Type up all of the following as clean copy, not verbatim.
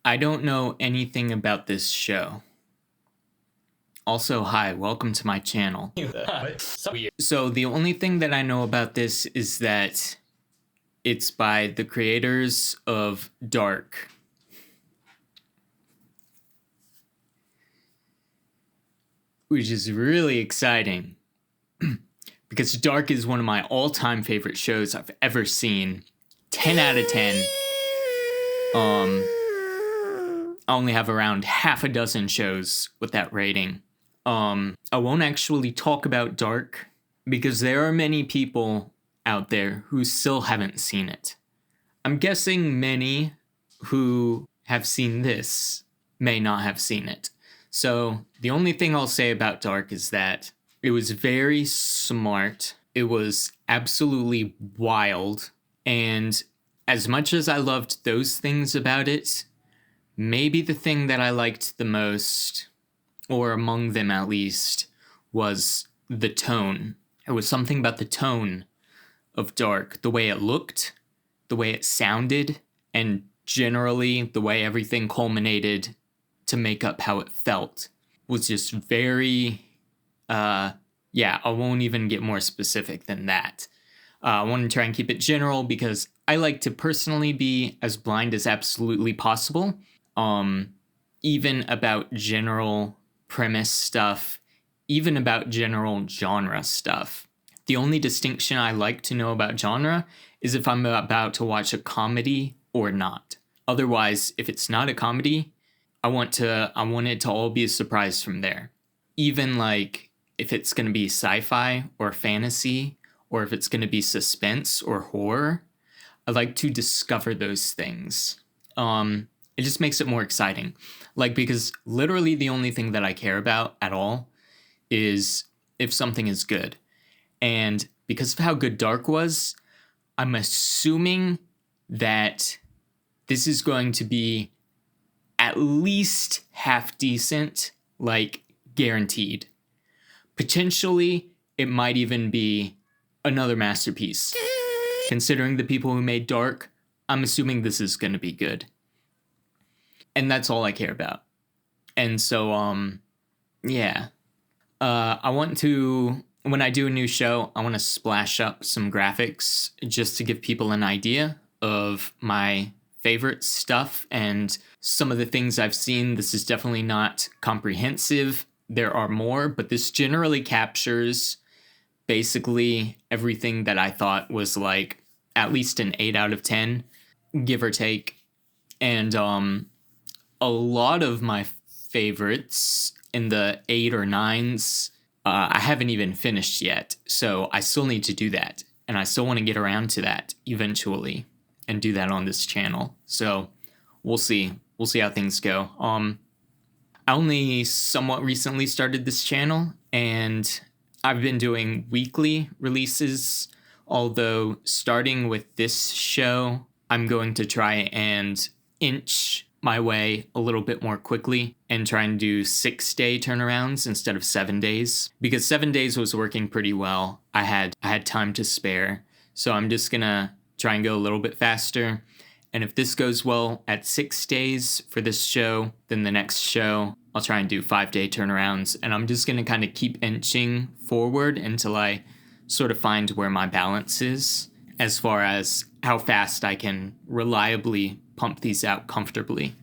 I don't know anything about this show. Also, hi, welcome to my channel. So the only thing that I know about this is that it's by the creators of Dark. Which is really exciting. Because Dark is one of my all-time favorite shows I've ever seen. 10 out of 10. I only have around half a dozen shows with that rating. I won't actually talk about Dark because there are many people out there who still haven't seen it. I'm guessing many who have seen this may not have seen it. So the only thing I'll say about Dark is that it was very smart. It was absolutely wild. And as much as I loved those things about it, maybe the thing that I liked the most, or among them at least, was the tone. It was something about the tone of Dark, the way it looked, the way it sounded, and generally the way everything culminated to make up how it felt was just very, I won't even get more specific than that. I want to try and keep it general because I like to personally be as blind as absolutely possible. Even about general premise stuff, even about general genre stuff. The only distinction I like to know about genre is if I'm about to watch a comedy or not. Otherwise, if it's not a comedy, I want it to all be a surprise from there. Even like if it's going to be sci-fi or fantasy, or if it's going to be suspense or horror, I like to discover those things. It just makes it more exciting. Like, because literally the only thing that I care about at all is if something is good. And because of how good Dark was, I'm assuming that this is going to be at least half decent, like guaranteed. Potentially, it might even be another masterpiece. Considering the people who made Dark, I'm assuming this is going to be good. And that's all I care about. And so, I want to, when I do a new show, I want to splash up some graphics just to give people an idea of my favorite stuff and some of the things I've seen. This is definitely not comprehensive. There are more, but this generally captures basically everything that I thought was like at least an 8 out of 10, give or take. And a lot of my favorites in the 8 or 9s, I haven't even finished yet. So I still need to do that. And I still want to get around to that eventually and do that on this channel. So we'll see. We'll see how things go. I only somewhat recently started this channel, and I've been doing weekly releases, although starting with this show, I'm going to try and inch my way a little bit more quickly and try and do 6-day turnarounds instead of 7 days, because 7 days was working pretty well. I had time to spare, so I'm just gonna try and go a little bit faster. And if this goes well at 6 days for this show, then the next show I'll try and do 5-day turnarounds, and I'm just gonna kind of keep inching forward until I sort of find where my balance is as far as how fast I can reliably pump these out comfortably.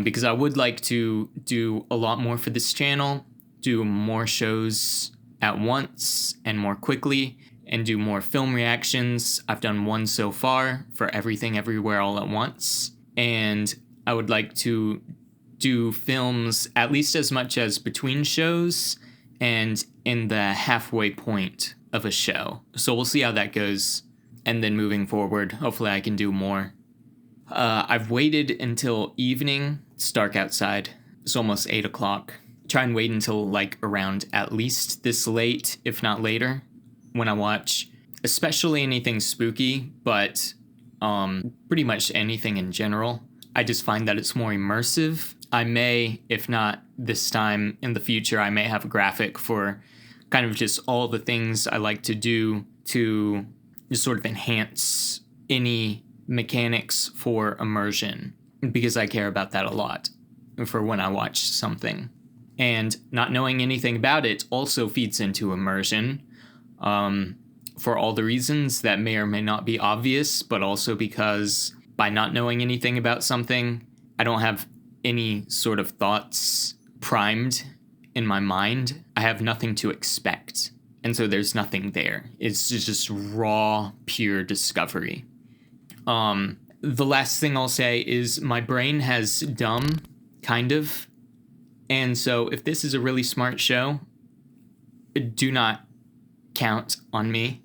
Because I would like to do a lot more for this channel, do more shows at once and more quickly, and do more film reactions. I've done one so far for Everything Everywhere All at Once, and I would like to do films at least as much as between shows and in the halfway point of a show. So we'll see how that goes, and then moving forward, hopefully I can do more. I've waited until evening. It's dark outside. It's almost 8 o'clock. Try and wait until like around at least this late, if not later, when I watch, especially anything spooky, but pretty much anything in general. I just find that it's more immersive. I may, if not this time in the future, I may have a graphic for kind of just all the things I like to do to just sort of enhance any mechanics for immersion. because I care about that a lot for when I watch something. And not knowing anything about it also feeds into immersion, for all the reasons that may or may not be obvious, but also because by not knowing anything about something, I don't have any sort of thoughts primed in my mind. I have nothing to expect. And so there's nothing there. It's just raw, pure discovery. The last thing I'll say is my brain has dumb, kind of. And so if this is a really smart show, do not count on me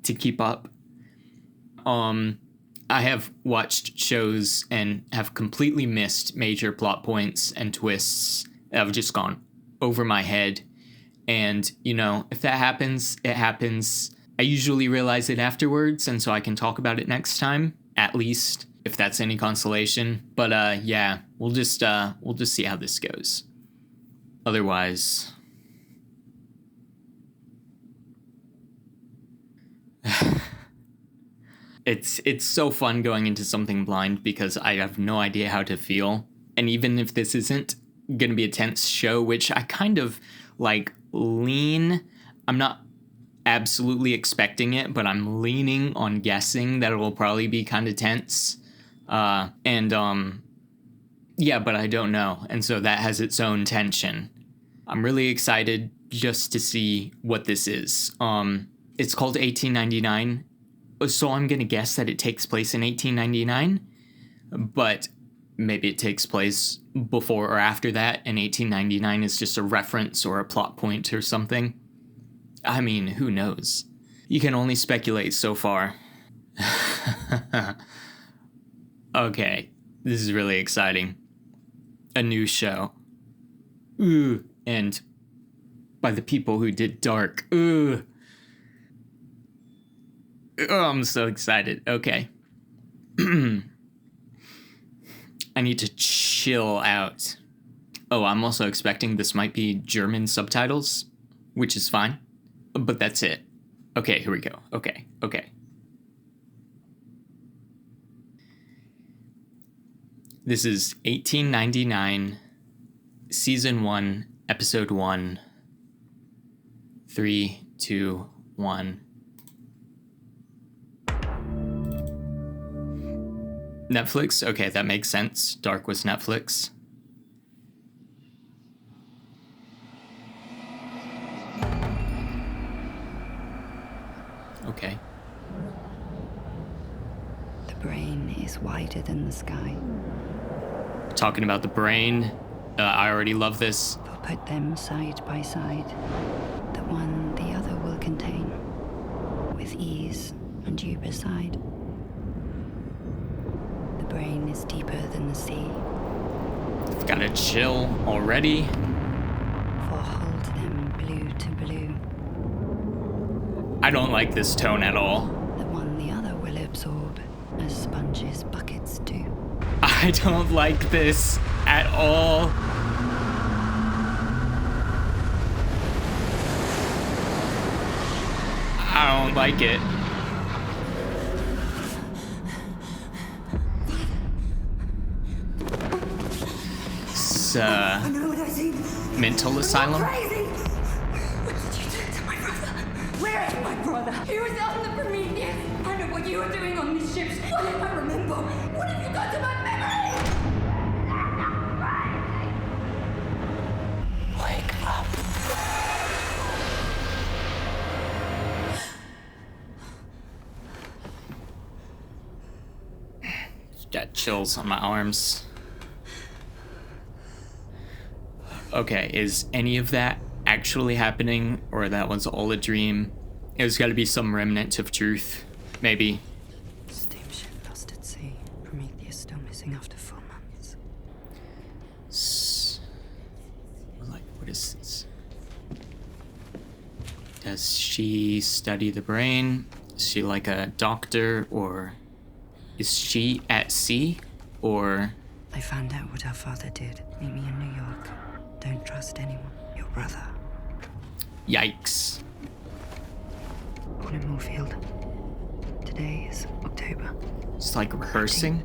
to keep up. I have watched shows and have completely missed major plot points and twists that have just gone over my head. And, you know, if that happens, it happens. I usually realize it afterwards, and so I can talk about it next time, at least, if that's any consolation. But yeah, we'll just see how this goes. Otherwise, it's so fun going into something blind because I have no idea how to feel. And even if this isn't going to be a tense show, which I kind of like I'm not absolutely expecting it, but I'm leaning on guessing that it will probably be kind of tense. Yeah, but I don't know. And so that has its own tension. I'm really excited just to see what this is. It's called 1899. So I'm going to guess that it takes place in 1899, but maybe it takes place before or after that, and 1899 is just a reference or a plot point or something. I mean, who knows? You can only speculate so far. Okay, this is really exciting. A new show. Ooh, and by the people who did Dark. Ooh. Oh, I'm so excited. Okay. I need to chill out. Oh, I'm also expecting this might be German subtitles, which is fine. But that's it. Okay, here we go. Okay. This is 1899, Season 1, Episode 1. 3, 2, 1. Netflix? Okay, that makes sense. Dark was Netflix. Okay. The brain is wider than the sky. Talking about the brain. I already love this. We'll put them side by side. The one the other will contain. With ease and you beside. The brain is deeper than the sea. I've got to chill already. For hold them blue to blue. I don't like this tone at all. The one the other will absorb, as sponges buckets do. I don't like this at all. I don't like it. Mental asylum? What did you do to my brother? Where is my brother? He was on the Prometheus. I know what you were doing on these ships. What if I remember? What have you done to my memory? Wake up. Got chills on my arms. Okay, is any of that actually happening, or that was all a dream? There's got to be some remnant of truth, maybe. Steamship lost at sea. Prometheus still missing after 4 months. What is this? Does she study the brain? Is she like a doctor, or is she at sea, or... I found out what our father did. Meet me in New York. Don't trust anyone. Your brother. Yikes. Born in Moorfield. Today is October. It's like rehearsing?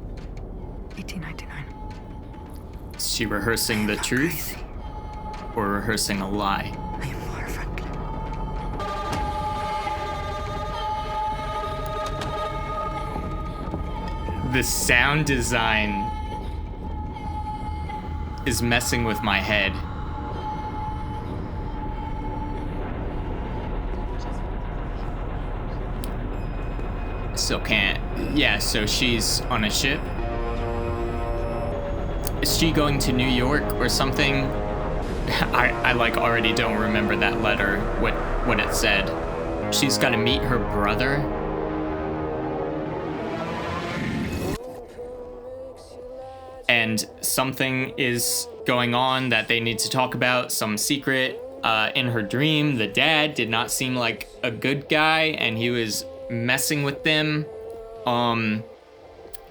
1899. Is she rehearsing the truth or rehearsing a lie? I am boilerplate. The sound design is messing with my head. Still can't. Yeah, so she's on a ship. Is she going to New York or something? I like already don't remember that letter, what it said. She's got to meet her brother. And something is going on that they need to talk about, some secret. In her dream, the dad did not seem like a good guy and he was messing with them. I'm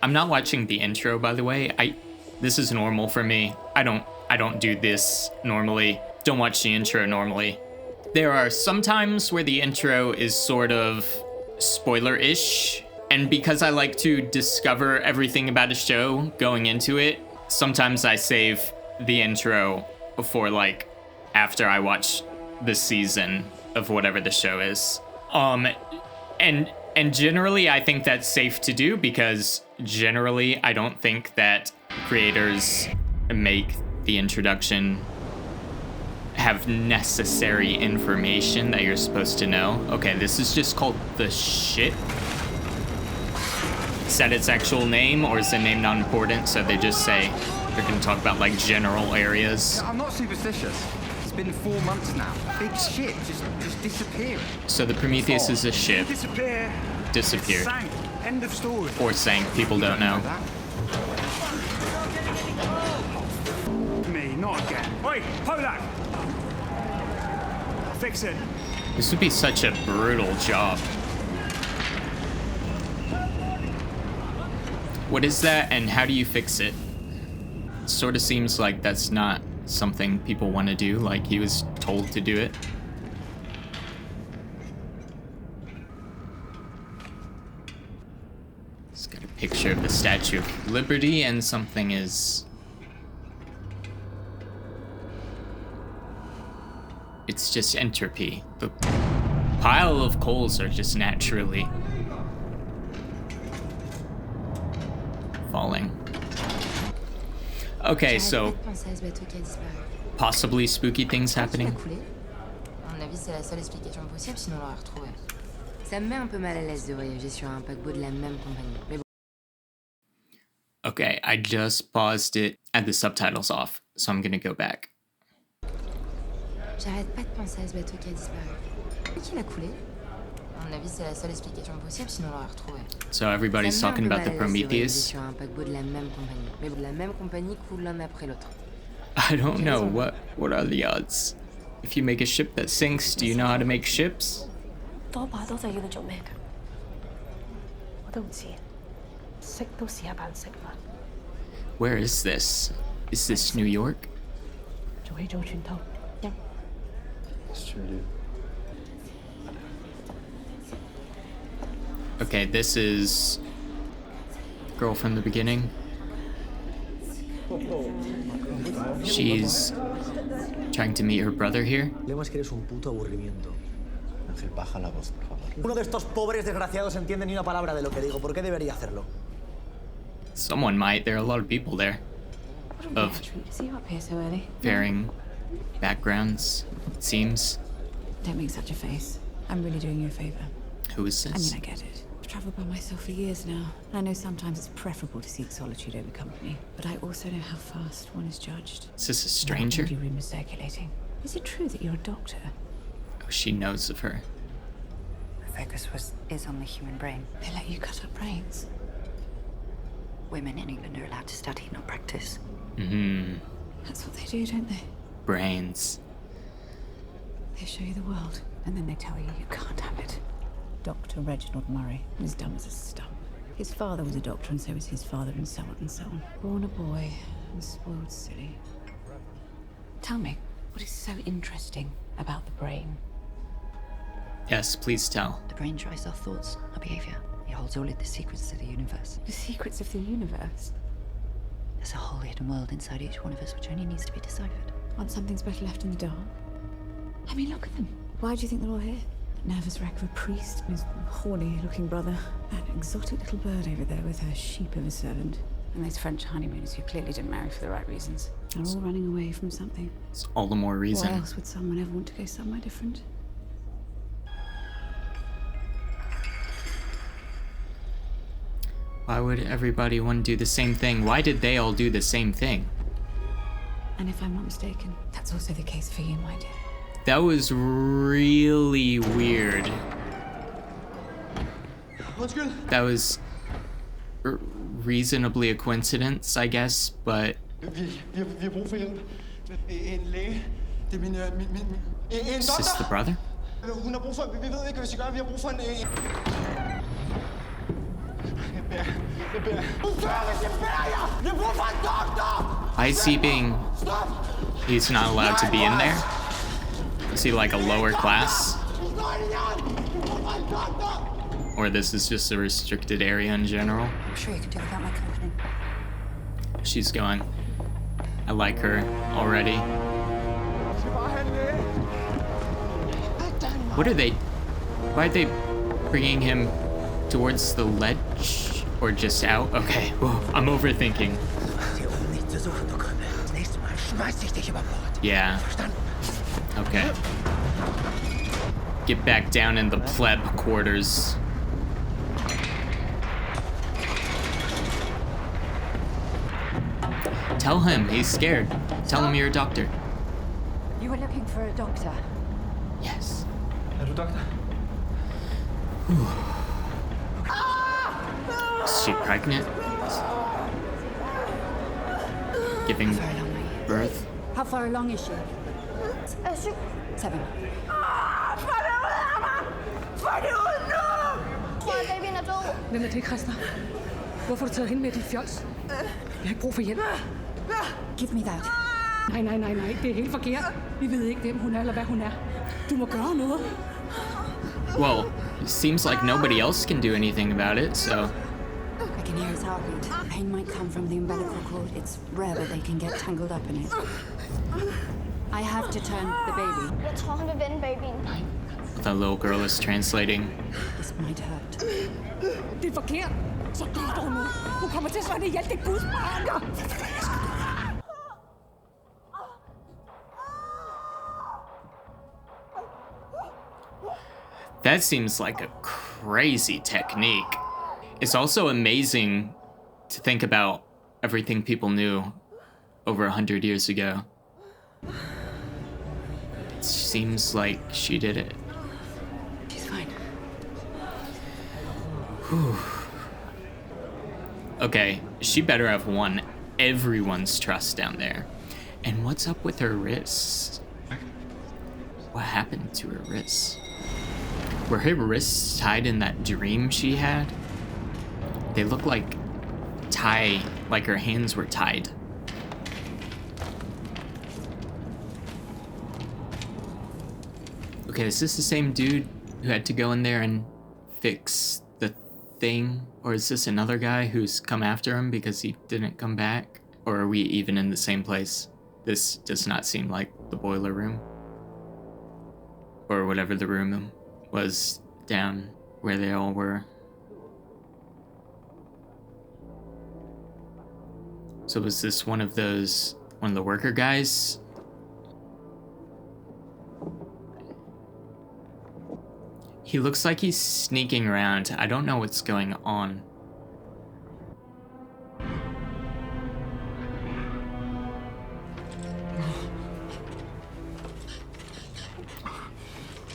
not watching the intro, by the way. This is normal for me. I don't do this normally. Don't watch the intro normally. There are some times where the intro is sort of spoiler-ish, and because I like to discover everything about a show going into it, sometimes I save the intro for like after I watch the season of whatever the show is. And generally I think that's safe to do because generally I don't think that creators make the introduction have necessary information that you're supposed to know. Okay, this is just called the ship. Is that its actual name, or is the name not important? So they just say they're gonna talk about like general areas. I'm not superstitious. It's been 4 months now. Big ship just disappearing. So the Prometheus is a ship. Disappeared. Sank. End of story. Or sank, people don't know. Me, not again. Oi, Polak! Fix it. This would be such a brutal job. What is that and how do you fix it? It sort of seems like that's not something people want to do, like he was told to do it. It's got a picture of the Statue of Liberty and something is... It's just entropy. The pile of coals are just naturally falling. Okay, so possibly spooky things happening. À mon avis, c'est la seule explication possible, sinon on l'aurait retrouvé. Ça me met un peu mal à l'aise de voyager sur un paquebot de la même compagnie. Mais bon. Okay, I just paused it and the subtitles off, so I'm gonna go back. J'arrête pas de penser à ce bateau qui a disparu. Qui l'a coulé? À mon avis, c'est la seule explication possible, sinon on l'aurait retrouvé. So everybody's talking about the Prometheus. Sur un paquebot de la même compagnie. Mais bon, la même compagnie coule l'un après l'autre. I don't know, what are the odds? If you make a ship that sinks, do you know how to make ships? 多把多就要你做咩㗎？我都唔知，識都試下扮識啦。Where is this? Is this New York? 做起做全套。Okay, this is girl from the beginning. She's trying to meet her brother here. Lemas que eres un puto aburrimiento. Ángel, baja la voz, por favor. Uno de estos pobres desgraciados entiende ni una palabra de lo que digo. ¿Por qué debería hacerlo? Someone might. There are a lot of people there of Is he up here so early? varying backgrounds, it seems. Don't make such a face. I'm really doing you a favor. Who is I mean, this? I get it. I've travelled by myself for years now. And I know sometimes it's preferable to seek solitude over company. But I also know how fast one is judged. Is this a stranger? There are rumors circulating. Is it true that you're a doctor? Oh, she knows of her. The focus is on the human brain. They let you cut up brains. Women in England are allowed to study, not practice. Mm-hmm. That's what they do, don't they? Brains. They show you the world, and then they tell you you can't have it. Dr. Reginald Murray was dumb as a stump. His father was a doctor, and so was his father, and so on and so on. Born a boy and spoiled silly. Tell me, what is so interesting about the brain? Yes, please tell. The brain drives our thoughts, our behavior. It holds all of the secrets of the universe. The secrets of the universe? There's a whole hidden world inside each one of us which only needs to be deciphered. Want something's better left in the dark? I mean, look at them. Why do you think they're all here? That nervous wreck of a priest and his horny-looking brother. That exotic little bird over there with her sheep of a servant. And those French honeymooners who clearly didn't marry for the right reasons. They're all running away from something. It's all the more reason. Why else would someone ever want to go somewhere different? Why would everybody want to do the same thing? Why did they all do the same thing? And if I'm not mistaken, that's also the case for you, my dear. That was really weird. That was reasonably a coincidence, I guess, but... Is this the brother? Why is he being... He's not allowed to be in there? Is he like a lower class? Or this is just a restricted area in general? I'm sure you can do without my company. She's going. I like her already. What are they... Why are they bringing him towards the ledge? Or just out? Okay, whoa, I'm overthinking. Yeah. Okay. Get back down in the pleb quarters. Tell him he's scared. Tell him you're a doctor. You were looking for a doctor. Yes. Hello, doctor. Is she pregnant? Giving birth? How far along is she? 7. Hvem er det, Christa? Hvorfor har du taget hende med dit fjols? Jeg har ikke brug for hjælp. Give me that. Nej. Det er helt forkert. Vi ved ikke, hvem hun er eller hvad hun er. Du må gøre noget. Well, it seems like nobody else can do anything about it, so... I can hear his heartbeat. Pain might come from the umbilical cord. It's rare that they can get tangled up in it. I have to turn the baby. Jeg tror, han vil vende babyen. The little girl is translating. This might hurt. Det er forkert. Så gør dog noget. Hun kommer til at slå hende ihjel. Det er Guds barn. That seems like a crazy technique. It's also amazing to think about everything people knew over 100 years ago. It seems like she did it. She's fine. Whew. Okay, she better have won everyone's trust down there. And what's up with her wrists? What happened to her wrists? Were her wrists tied in that dream she had? They look like her hands were tied. Okay, is this the same dude who had to go in there and fix the thing? Or is this another guy who's come after him because he didn't come back? Or are we even in the same place? This does not seem like the boiler room. Or whatever the room was down where they all were. So was this one of the worker guys? He looks like he's sneaking around. I don't know what's going on.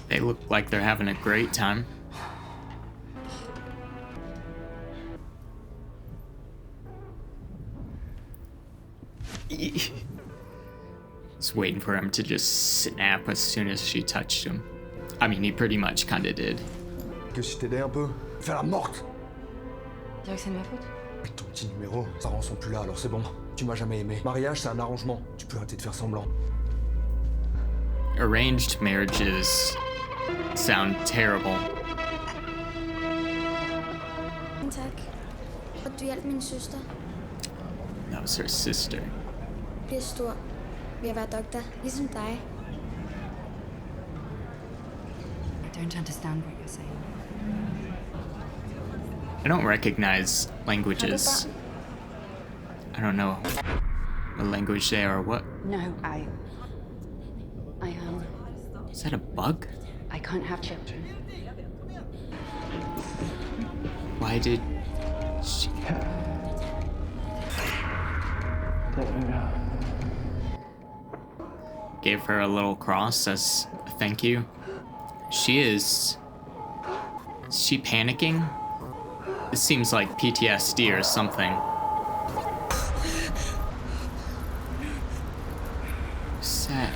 They look like they're having a great time. Just waiting for him to just snap as soon as she touched him. I mean, he pretty much kinda did. Que si t'aidais un peu, fais la morte. Tu dirais que c'est de ma faute? Avec ton petit numéro, ça rend son plus là, alors c'est bon. Tu m'as jamais aimé. Mariage, c'est un arrangement. Tu peux arrêter de faire semblant. Arranged marriages sound terrible. Tak. Og du hjalp min søster. That was her sister. Bliver stor. Vil være doktor, ligesom dig. I don't understand what you're saying. I don't recognize languages. I don't know what language they are or what. No, Is that a bug? I can't have children. Why did she... Gave her a little cross as a thank you. Is she panicking? This seems like PTSD or something. Sad.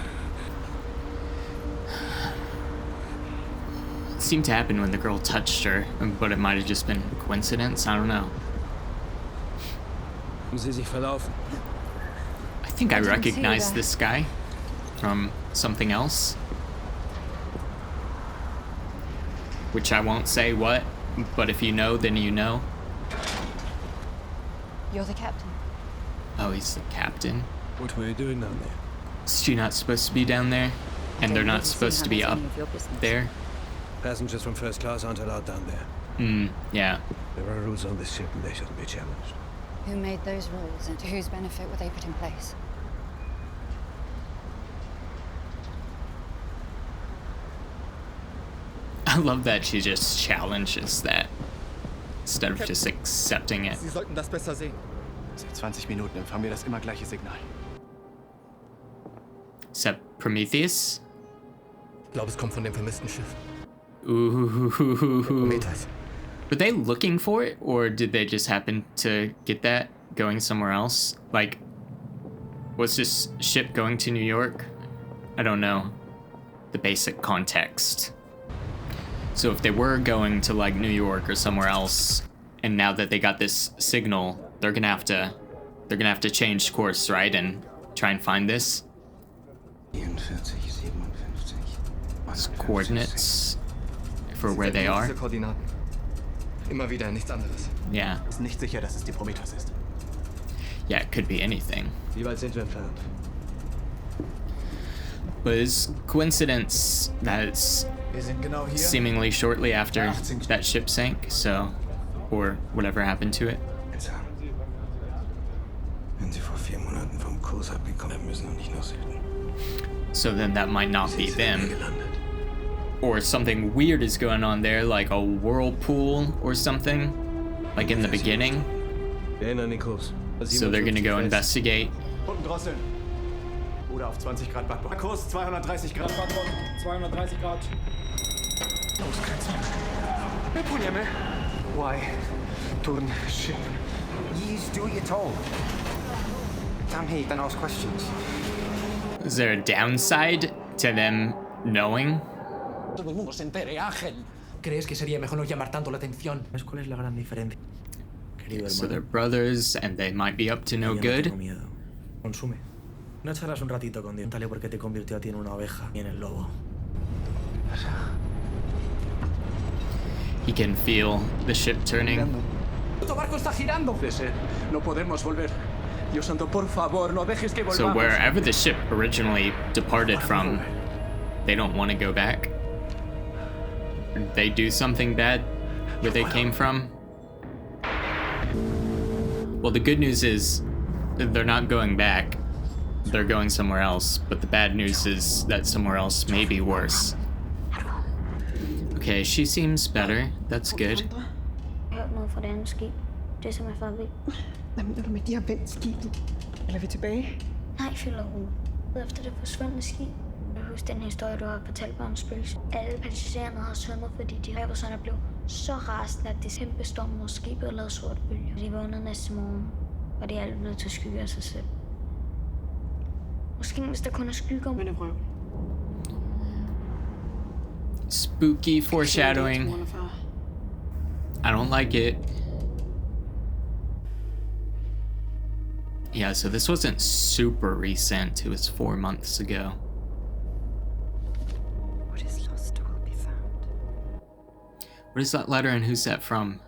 It seemed to happen when the girl touched her, but it might have just been coincidence. I don't know. I think I recognize this guy from something else. Which I won't say what, but if you know, then you know. You're the captain. Oh, he's the captain. What were you doing down there? Is she not supposed to be down there? And they're not supposed to be up there? Passengers from first class aren't allowed down there. Yeah. There are rules on this ship and they shouldn't be challenged. Who made those rules and to whose benefit were they put in place? I love that she just challenges that instead of just accepting it. Sie sollten das besser sehen. Seit 20 Minuten empfangen wir das immer gleiche Signal. Is that Prometheus? Ich glaube, es kommt von dem vermissten Schiff. Ooh. Prometheus. Were they looking for it, or did they just happen to get that going somewhere else? Like, was this ship going to New York? I don't know the basic context. So if they were going to like New York or somewhere else, and now that they got this signal, they're gonna have to change course, right, and try and find this. These coordinates for where they are. Immer wieder nichts anderes. Yeah. Ist nicht sicher, dass es die Prometheus ist. Yeah, it could be anything. Wie weit sind wir entfernt? But it's coincidence that it's Wir sind genau hier. seemingly shortly after that ship sank, so, or whatever happened to it. Wenn Sie vor 4 Monaten vom Kurs abgekommen müssen und nicht nach Süden. So then that might not be them. Or something weird is going on there, like a whirlpool or something, like in the beginning. So they're gonna go investigate. Unten drosseln. Oder auf 20 Grad Backbord. Kurs 230 Grad Backbord. 230 Grad. Wypłyniemy. Why? Turn ship. You just do what you're told. Damn here, don't ask questions. Is there a downside to them knowing? Todo el mundo se entere, Ángel. ¿Crees que sería mejor no llamar tanto la atención? ¿Sabes cuál es la gran diferencia? Querido hermano. So they're brothers and they might be up to no good. Tengo miedo. Consume. No charlas un ratito con Dios. Pregúntale por qué te convirtió a ti en una oveja y en el lobo. He can feel the ship turning. ¡Nuestro barco está girando! No podemos volver. Dios santo, por favor, no dejes que volvamos. So wherever the ship originally departed from, they don't want to go back. Did they do something bad where they came from? Well, the good news is they're not going back. They're going somewhere else, but the bad news is that somewhere else may be worse. Okay, she seems better. That's good. Jeg har hørt noget fra det andet skib. Det som er faret væk. Hvad mener du med, de har vendt skibet? Eller er vi tilbage? Nej, følger ro. Efter det forsvundne skib. Jeg husker den historie, du har fortalt mig om spøgelser. Alle passagererne har svømmet, fordi de reverserne blev så rasende, at det kæmpe storm mod skibet lavede sorte bølger. De vågnede næste morgen, og de er alle blevet til skygge af sig selv. Måske hvis der kun er skygger. Men prøv. Spooky foreshadowing. I don't like it. Yeah, so this wasn't super recent. It was 4 months ago. What is lost will be found. What is that letter and who's that from?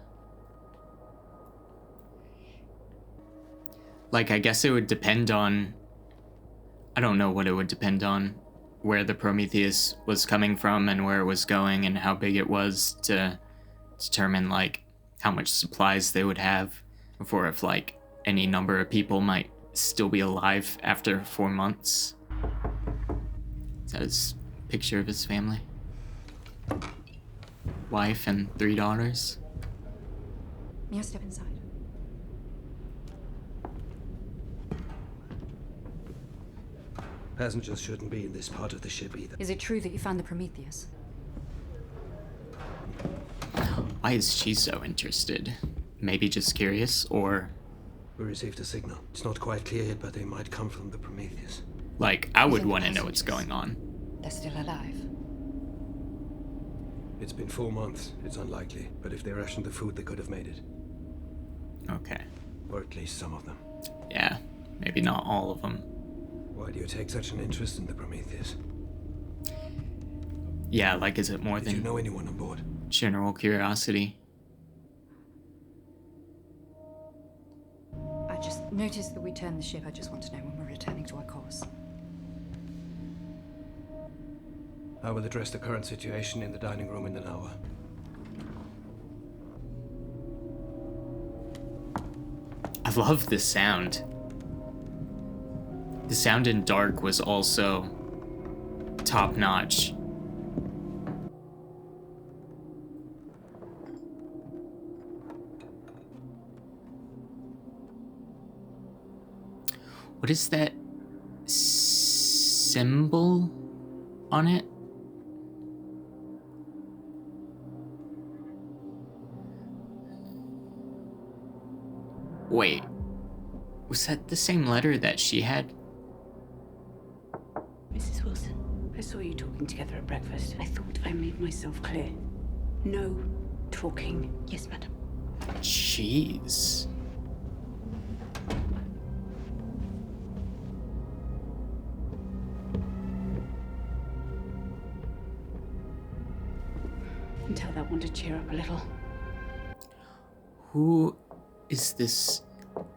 Like, I guess it would depend on... I don't know what it would depend on. Where the Prometheus was coming from and where it was going and how big it was to determine, like, how much supplies they would have. For if, like, any number of people might still be alive after 4 months. That is a picture of his family. Wife and 3 daughters. May I step inside? Passengers shouldn't be in this part of the ship either. Is it true that you found the Prometheus? Why is she so interested? Maybe just curious, or... We received a signal. It's not quite clear yet, but they might come from the Prometheus. Like, I would want to know what's going on. They're still alive. It's been 4 months. It's unlikely. But if they rationed the food, they could have made it. Okay. Or at least some of them. Yeah, maybe not all of them. Why do you take such an interest in the Prometheus? Yeah, like, is it more Did than... you know anyone on board? General curiosity. I just noticed that we turned the ship. I just want to know when we're returning to our course. I will address the current situation in the dining room in an hour. I love the sound. The sound in Dark was also top-notch. What is that symbol on it? Wait, was that the same letter that she had? Mrs. Wilson, I saw you talking together at breakfast. I thought I made myself clear. No talking. Yes, madam. Jeez. And tell that one to cheer up a little. Who is this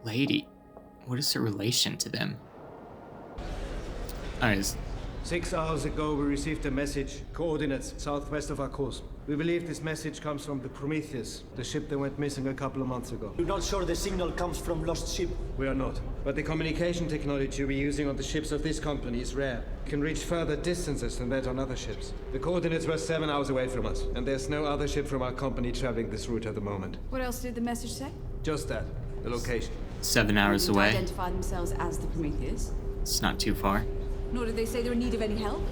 lady? What is her relation to them? Alright. 6 hours ago, we received a message, coordinates southwest of our course. We believe this message comes from the Prometheus, the ship that went missing a couple of months ago. You're not sure the signal comes from lost ship? We are not. But the communication technology we're using on the ships of this company is rare. It can reach further distances than that on other ships. The coordinates were 7 hours away from us, and there's no other ship from our company traveling this route at the moment. What else did the message say? Just that, the location. 7 hours away. Identify themselves as the Prometheus. It's not too far. Nor did they say they're in need of any help.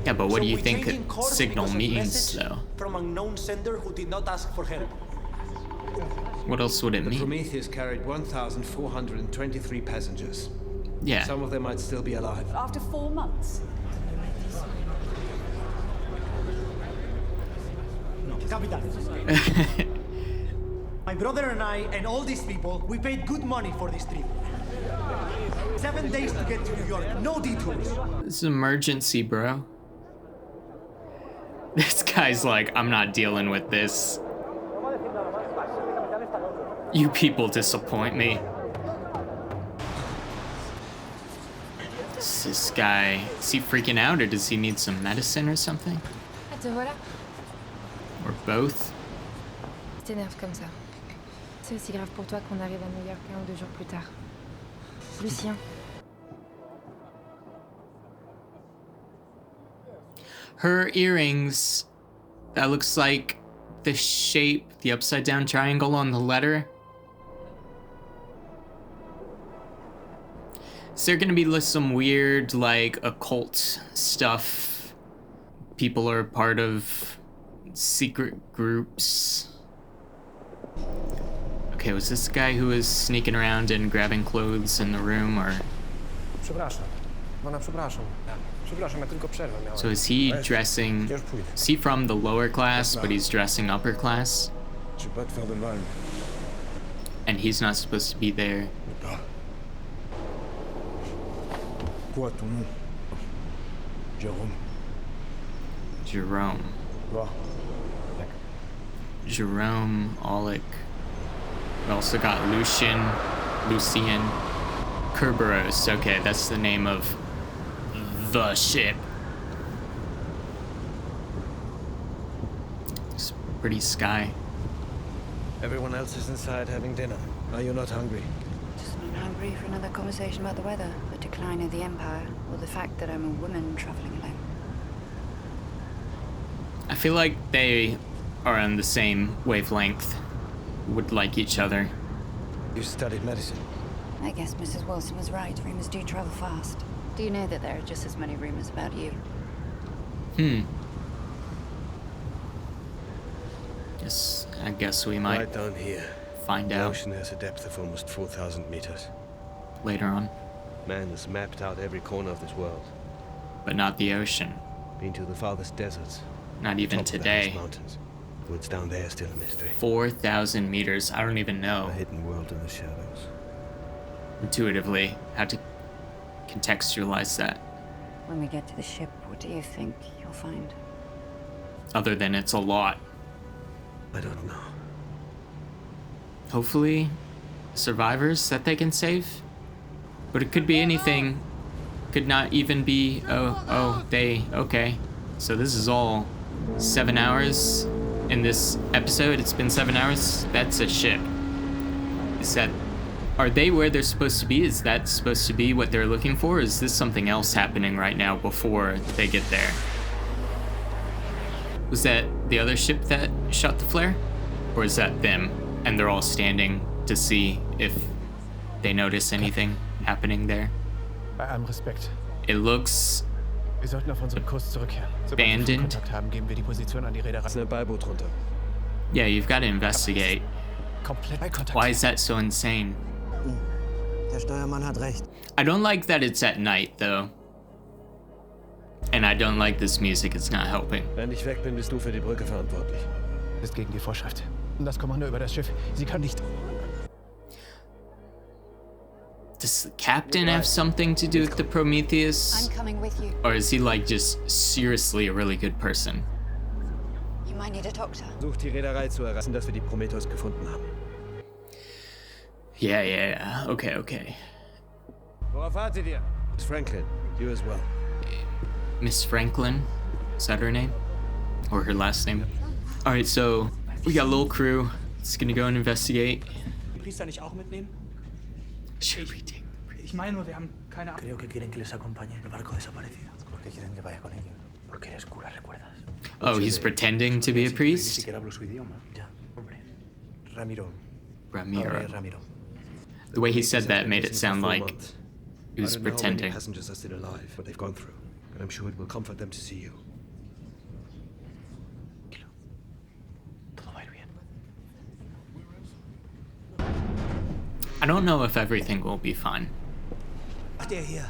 Yeah, but what do you we think changing course signal because of means, message though? From unknown sender who did not ask for help. What else would it The mean? Prometheus carried 1,423 passengers. Yeah. Some of them might still be alive. After 4 months. Capitan. My brother and I and all these people, we paid good money for this trip. 7 days to get to New York, no detours. This is emergency, bro. This guy's like, I'm not dealing with this. You people disappoint me. Is this guy, is he freaking out or does he need some medicine or something? Ah, te voilà. Or both? Tu t'énerves comme ça. C'est aussi grave pour toi qu'on arrive à New York 1 ou 2 jours plus tard. Lucien. Her earrings, that looks like the shape, the upside down triangle on the letter. Is there gonna be some weird, like, occult stuff? People are part of secret groups. Okay, was this guy who was sneaking around and grabbing clothes in the room, or? Przepraszam. Ona, przepraszam. Przepraszam, ja tylko przerwę miałem. So is he dressing, is he from the lower class, but he's dressing upper class? Je vais pas te faire de mal. And he's not supposed to be there. Quoi, ton nom? Jérôme. Jerome. Toi? Jerome, Oleg. We also got Lucian. Lucien Kerberos. Okay, that's the name of the ship. It's pretty sky. Everyone else is inside having dinner. Are you not hungry? Just not hungry for another conversation about the weather, the decline of the Empire, or the fact that I'm a woman traveling alone. I feel like they are on the same wavelength, would like each other. You studied medicine. I guess Mrs. Wilson was right. Rumors do travel fast. Do you know that there are just as many rumors about you? Yes, I guess we might Right down here. find The out ocean has a depth of almost 4,000 meters. later on. Man has mapped out every corner of this world. But not the ocean. Been to the farthest deserts. Not even Top of the today. highest mountains. What's down there is still a mystery. 4,000 meters. I don't even know A hidden world in the shadows. intuitively how to contextualize that, When we get to the ship, what do you think you'll find? other than it's a lot. I don't know. Hopefully, survivors that they can save. But it could be anything. Could not even be, okay. So this is all 7 hours in this episode. It's been 7 hours. That's a ship. Are they where they're supposed to be? Is that supposed to be what they're looking for? Is this something else happening right now before they get there? Was that the other ship that shot the flare? Or is that them? And they're all standing to see if they notice anything happening there? Bei allem Respekt. It looks Wir sollten auf unseren Kurs zurückkehren. Sobald wir abandoned. Kontakt haben, geben wir die Position an die Reederei. Ist ein Beiboot runter. Yeah, you've got to investigate. Komplett kontaktiert. Why is that so insane? Der Steuermann hat recht. I don't like that it's at night, though. And I don't like this music, it's not helping. Wenn ich weg bin, bist du für die Brücke verantwortlich. Ist gegen die Vorschrift. Und das Kommando über das Schiff. Sie kann nicht. Does the captain have something to do with the Prometheus? I'm coming with you. Or is he like just seriously a really good person? You might need a doctor. Sucht die Reederei zu erreichen, dass wir die Prometheus gefunden haben. Yeah. Okay. Worauf wartet ihr? Miss Franklin, you as well. Miss Franklin? Is that her name? Or her last name? Alright, so we got a little crew. It's gonna go and investigate. Den Priester nicht auch mitnehmen? Should we take? Ich meine nur, wir haben keine Ahnung. Creo que quieren que les acompañe. El barco desaparecido. ¿Por qué quieren que vaya con ellos? Porque eres cura, ¿recuerdas? Oh, he's pretending to be a Ni priest? siquiera hablo su idioma. Ya, hombre. Ramiro. Ramiro. The way he said that made it sound like he was I don't know how many pretending. passengers are still alive, what they've gone through. And I'm sure it will comfort them to see you. Todo va a ir bien. I don't know if everything will be fine. Macht ihr hier?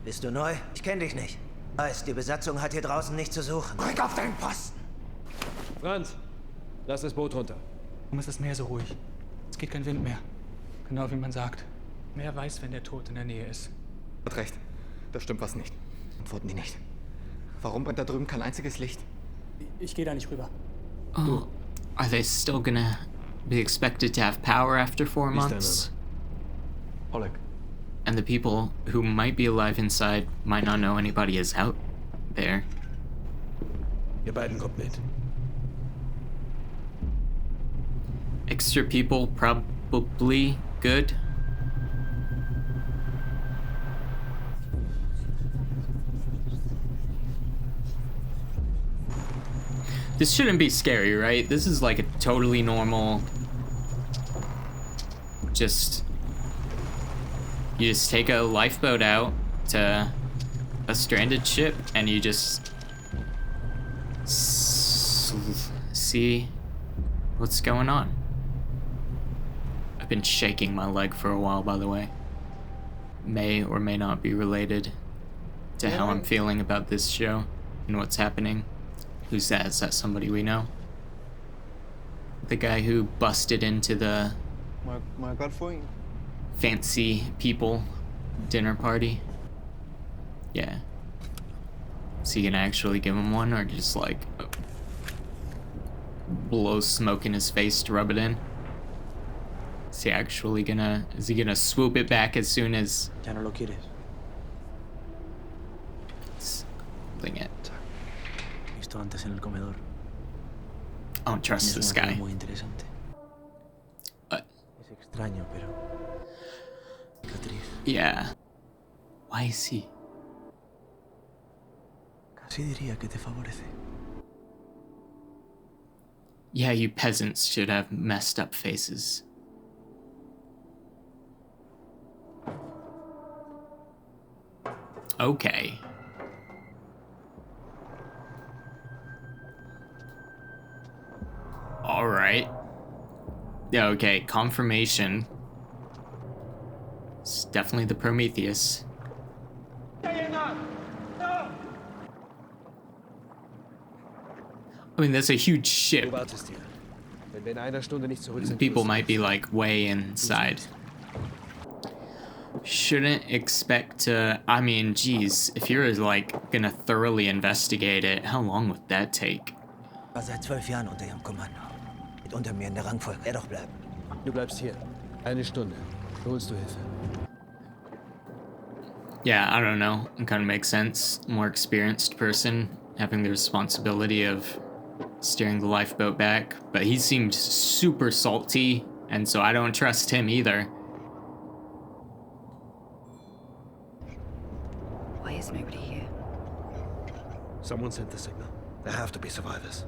Bist du neu? Ich kenne dich nicht. Weiß, die Besatzung hat hier draußen nichts zu suchen. Rück auf deinen Posten! Franz, lass das Boot runter. Warum ist das Meer so ruhig? Es geht kein Wind mehr. Genau wie man sagt. Wer weiß, wenn der Tod in der Nähe ist. Hat recht. Da stimmt was nicht. Antworten die nicht. Warum brennt da drüben kein einziges Licht? Ich gehe da nicht rüber. Oh, are they still gonna be expected to have power after 4 months? Oleg. And the people who might be alive inside might not know anybody is out there. Ihr beiden kommt mit. Extra people, probably good. This shouldn't be scary, right? This is like a totally normal, you just take a lifeboat out to a stranded ship and you just see what's going on. I've been shaking my leg for a while, by the way. May or may not be related to how I'm feeling about this show and what's happening. Who's that? Is that somebody we know? The guy who busted into the fancy people dinner party? Yeah. Is he gonna actually give him one or just like blow smoke in his face to rub it in? Is he actually gonna, is he gonna swoop it back as soon as... Ya no lo quieres. Holding it. Visto antes en el comedor. I don't trust this guy. Muy interesante. Es extraño, pero... cicatriz. Yeah. Why is he? Casi diría que te favorece. Yeah, you peasants should have messed up faces. Okay. All right. Yeah, okay, confirmation. It's definitely the Prometheus. I mean, that's a huge ship. People might be like way inside. Shouldn't expect to, I mean, geez, if you're like gonna thoroughly investigate it, how long would that take? War seit 12 Jahren unter ihrem Kommando. Mit unter mir in der Rangfolge. Er doch bleiben. Du bleibst hier. Eine Stunde. Holst du Hilfe? Yeah, I don't know. It kind of makes sense. More experienced person having the responsibility of steering the lifeboat back. But he seemed super salty, and so I don't trust him either. Why is nobody here? Someone sent the signal. There have to be survivors.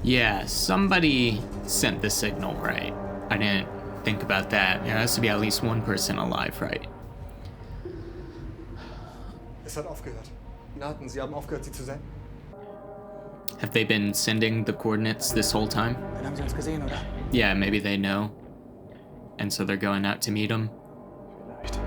Yeah, somebody sent the signal, right? I didn't think about that. There has to be at least one person alive, right? Es hat aufgehört. Naten, sie haben aufgehört, sie zu senden. Have they been sending the coordinates this whole time? Dann haben sie uns gesehen, oder? Yeah, maybe they know. And so they're going out to meet him. Vielleicht.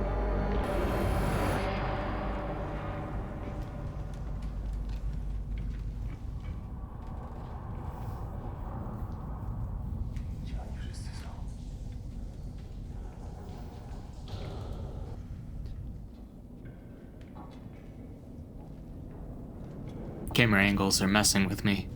Camera angles are messing with me.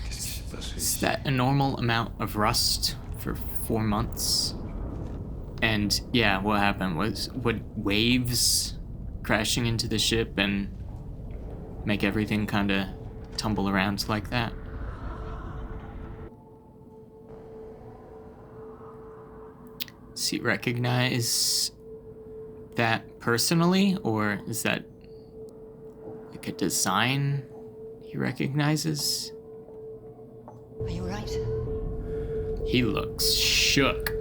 Is that a normal amount of rust for 4 months? And yeah, what happened? Would waves crashing into the ship and make everything kind of tumble around like that? Does he recognize that personally, or is that like a design he recognizes? Are you right? He looks shook.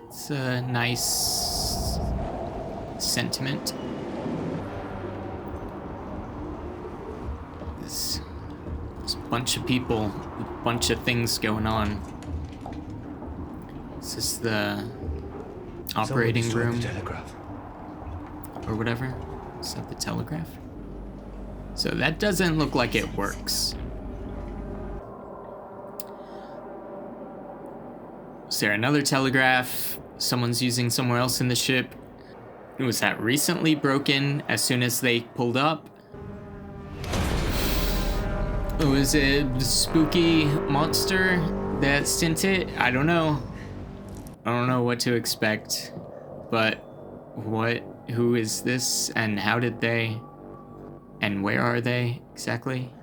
It's a nice sentiment. There's a bunch of people, a bunch of things going on. Is this the operating room? Or whatever? Is that the telegraph? So that doesn't look like it works. Is there another telegraph someone's using somewhere else in the ship? Was that recently broken as soon as they pulled up? Was it the spooky monster that sent it? I don't know. I don't know what to expect. But who is this and how did they, and where are they exactly?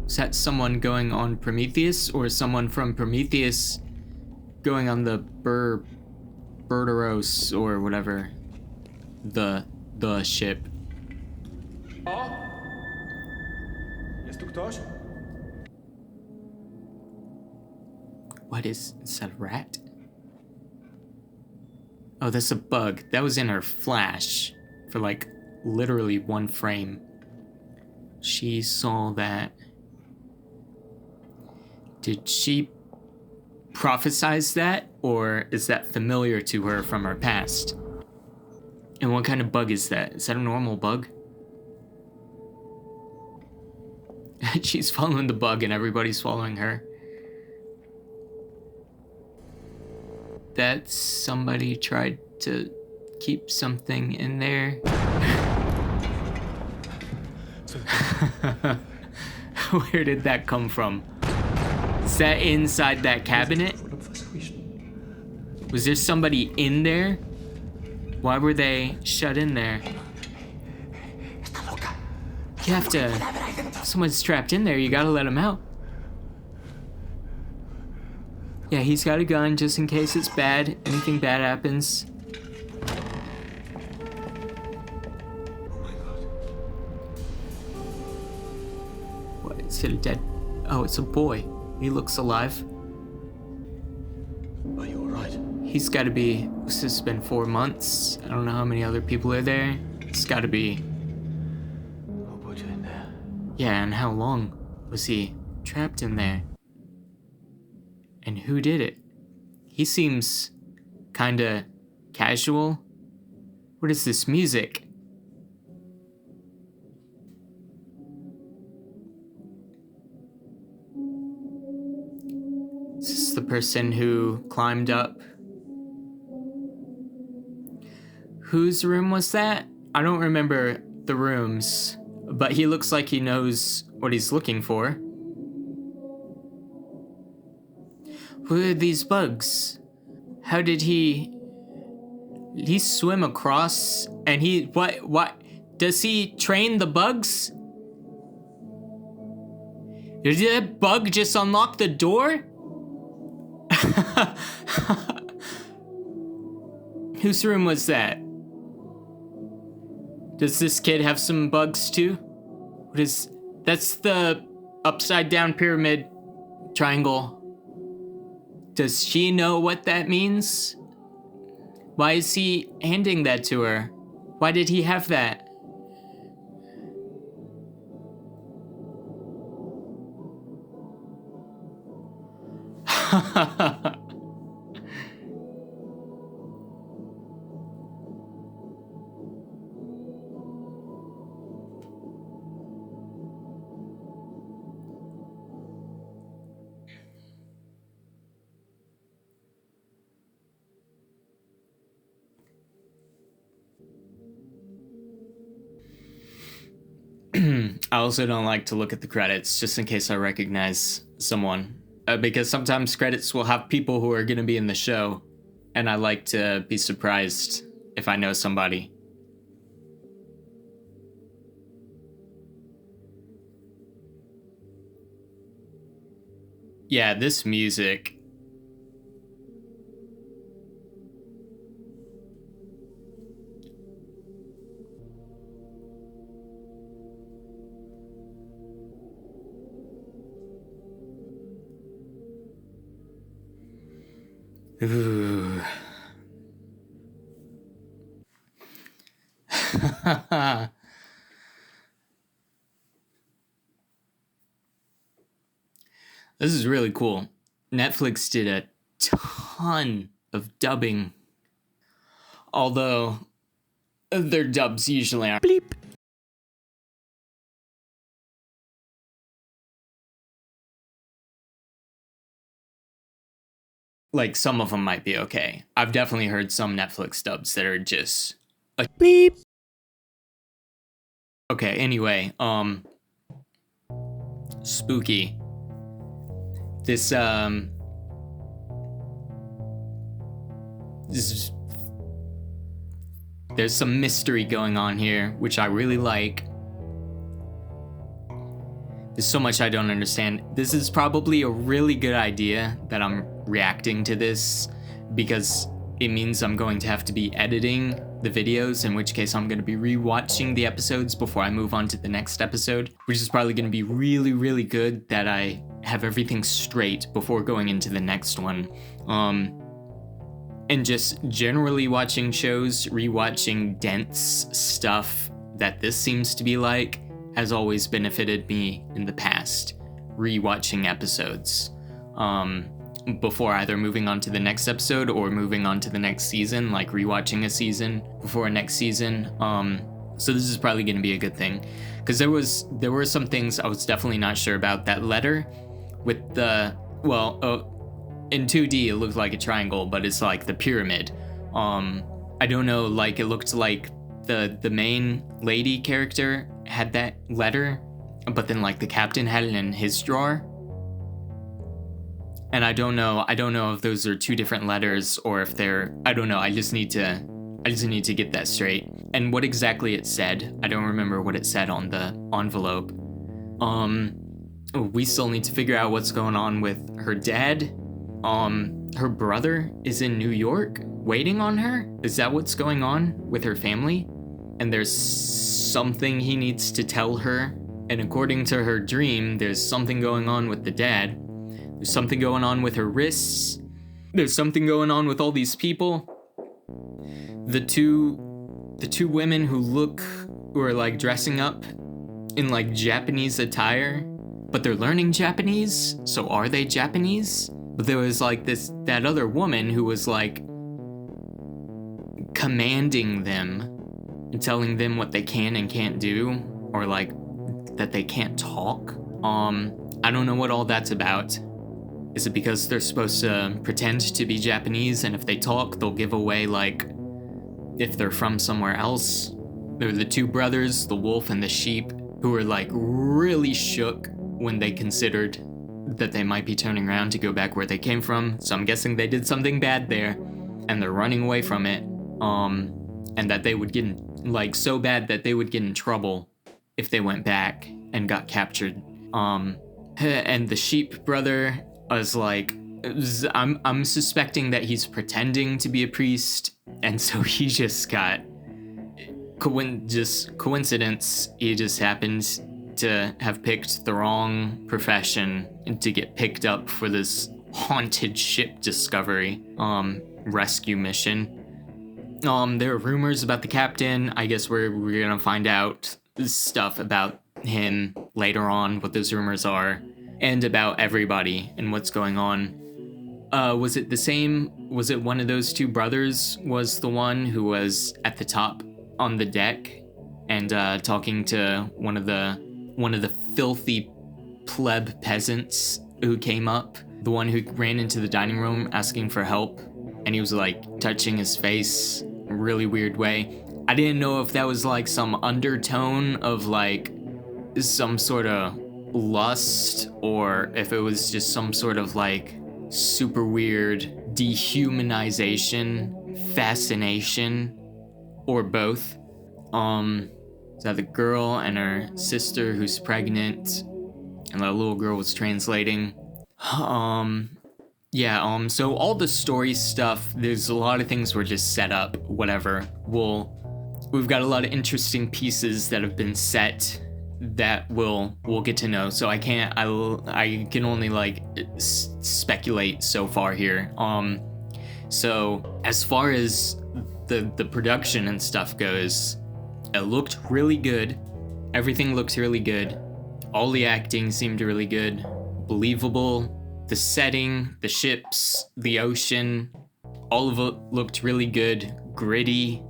Is that someone going on Prometheus or someone from Prometheus going on the Berteros or whatever, the ship? O! Jest tu ktoś? What is that, a rat? Oh, that's a bug. That was in her flash for like literally 1 frame. She saw that. Did she prophesize that, or is that familiar to her from her past? And what kind of bug is that? Is that a normal bug? She's following the bug and everybody's following her. That somebody tried to keep something in there. Where did that come from? Is that inside that cabinet? Was there somebody in there? Why were they shut in there? You have to... If someone's trapped in there, you gotta let him out. Yeah, he's got a gun just in case it's bad. Anything bad happens. What, is it a dead... Oh, it's a boy. He looks alive. Are you alright? He's gotta be... This has been 4 months. I don't know how many other people are there. It's gotta be... I'll put you in there. Yeah, and how long was he trapped in there? And who did it? He seems kinda casual. What is this music? Is this the person who climbed up? Whose room was that? I don't remember the rooms, but he looks like he knows what he's looking for. Who are these bugs? How did he swim across and what? Does he train the bugs? Did that bug just unlock the door? Whose room was that? Does this kid have some bugs too? What is... That's the upside down pyramid triangle. Does she know what that means? Why is he handing that to her? Why did he have that? I also don't like to look at the credits just in case I recognize someone. Because sometimes credits will have people who are going to be in the show, and I like to be surprised if I know somebody. Yeah, this music. Ooh. This is really cool. Netflix did a ton of dubbing. Although their dubs usually are bleep. Like, some of them might be okay. I've definitely heard some Netflix dubs that are just a bleep. Okay, anyway, spooky. This, there's some mystery going on here, which I really like. There's so much I don't understand. This is probably a really good idea that I'm reacting to this, because it means I'm going to have to be editing the videos, in which case I'm going to be rewatching the episodes before I move on to the next episode, which is probably going to be really, really good that I have everything straight before going into the next one. and just generally watching shows, rewatching dense stuff that this seems to be like, has always benefited me in the past. Rewatching episodes before either moving on to the next episode or moving on to the next season, like rewatching a season before a next season. So this is probably going to be a good thing, because there were some things I was definitely not sure about. That letter with the, in 2D it looked like a triangle, but it's like the pyramid. I don't know, like it looked like the main lady character had that letter, but then like the captain had it in his drawer. And I don't know if those are two different letters or if they're, I don't know. I just need to get that straight. And what exactly it said, I don't remember what it said on the envelope. We still need to figure out what's going on with her dad. Her brother is in New York waiting on her. Is that what's going on with her family? And there's something he needs to tell her. And according to her dream, there's something going on with the dad. There's something going on with her wrists. There's something going on with all these people. The two women who are like dressing up in like Japanese attire, but they're learning Japanese. So are they Japanese? But there was like that other woman who was like commanding them and telling them what they can and can't do, or like that they can't talk. I don't know what all that's about. Is it because they're supposed to pretend to be Japanese, and if they talk, they'll give away, like, if they're from somewhere else? There were the two brothers, the wolf and the sheep, who were, like, really shook when they considered that they might be turning around to go back where they came from. So I'm guessing they did something bad there, and they're running away from it. And that they would get in, like, so bad that they would get in trouble if they went back and got captured. And the sheep brother was like, I'm suspecting that he's pretending to be a priest, and so he just got coincidence. He just happened to have picked the wrong profession and to get picked up for this haunted ship discovery rescue mission. There are rumors about the captain. I guess we're gonna find out stuff about him later on, what those rumors are, and about everybody and what's going on. Was it one of those two brothers was the one who was at the top on the deck and talking to one of the filthy pleb peasants who came up, the one who ran into the dining room asking for help, and he was like touching his face in a really weird way. I didn't know if that was like some undertone of like some sort of lust, or if it was just some sort of like super weird dehumanization, fascination, or both. Is that the girl and her sister who's pregnant, and the little girl was translating. So all the story stuff, there's a lot of things were just set up, whatever. We've got a lot of interesting pieces that have been set that we'll get to know. So I can only like speculate so far here. So as far as the production and stuff goes, it looked really good. Everything looked really good. All the acting seemed really good, believable. The setting, the ships, the ocean, all of it looked really good, gritty.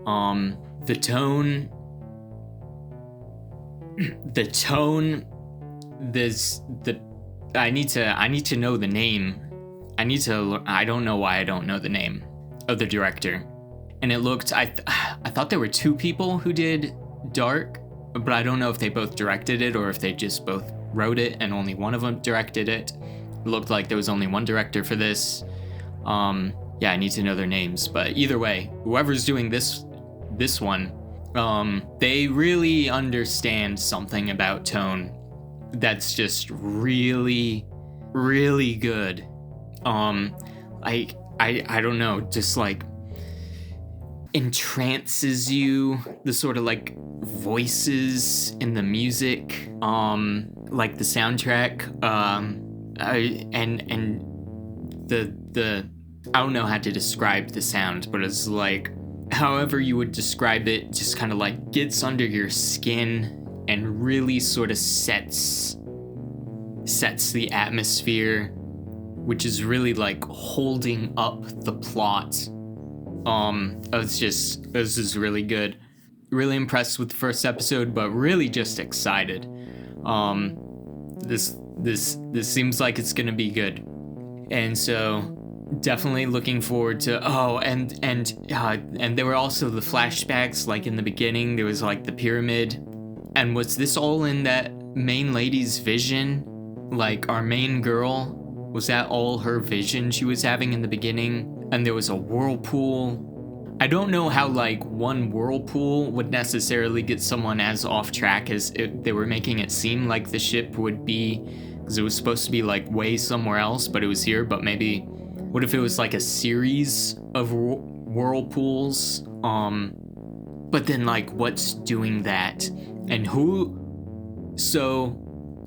The tone, I need to know the name. I don't know why I don't know the name of the director. And it looked, I thought there were two people who did Dark, but I don't know if they both directed it or if they just both wrote it and only one of them directed it. It looked like there was only one director for this. I need to know their names, but either way, whoever's doing this one, they really understand something about tone that's just really, really good. I don't know, just like entrances you, the sort of like voices in the music, like the soundtrack, and I don't know how to describe the sound, but it's like, however you would describe it, just kind of like gets under your skin and really sort of sets the atmosphere, which is really like holding up the plot. It's just really good. Really impressed with the first episode, but really just excited. This seems like it's gonna be good, and so definitely looking forward to. Oh, and there were also the flashbacks, like in the beginning, there was like the pyramid, and was this all in that main lady's vision? Like our main girl, was that all her vision she was having in the beginning? And there was a whirlpool. I don't know how like one whirlpool would necessarily get someone as off track as they were making it seem like the ship would be, because it was supposed to be like way somewhere else, but it was here. But maybe, what if it was like a series of whirlpools? But then like what's doing that? And who? So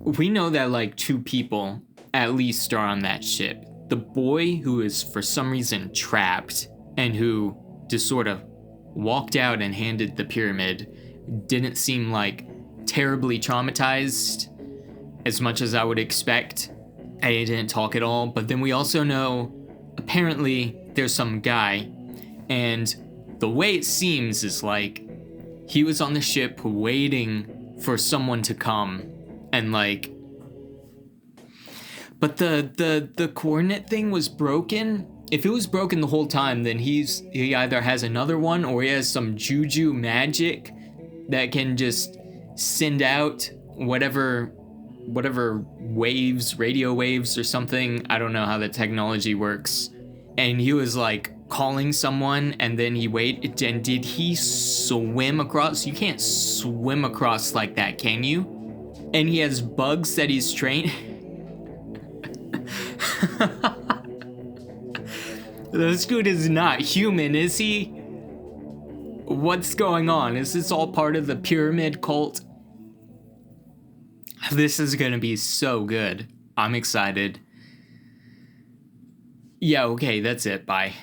we know that like 2 people at least are on that ship. The boy who is for some reason trapped and who just sort of walked out and handed the pyramid didn't seem like terribly traumatized as much as I would expect. He didn't talk at all. But then we also know apparently there's some guy, and the way it seems is like he was on the ship waiting for someone to come, and like, but the coordinate thing was broken. If it was broken the whole time, then he either has another one or he has some juju magic that can just send out whatever waves, radio waves or something. I don't know how the technology works. And he was like calling someone, and then he waited. And did he swim across? You can't swim across like that, can you? And he has bugs that he's trained. This dude is not human, is he? What's going on? Is this all part of the pyramid cult? This is gonna be so good. I'm excited. Yeah, okay, that's it. Bye.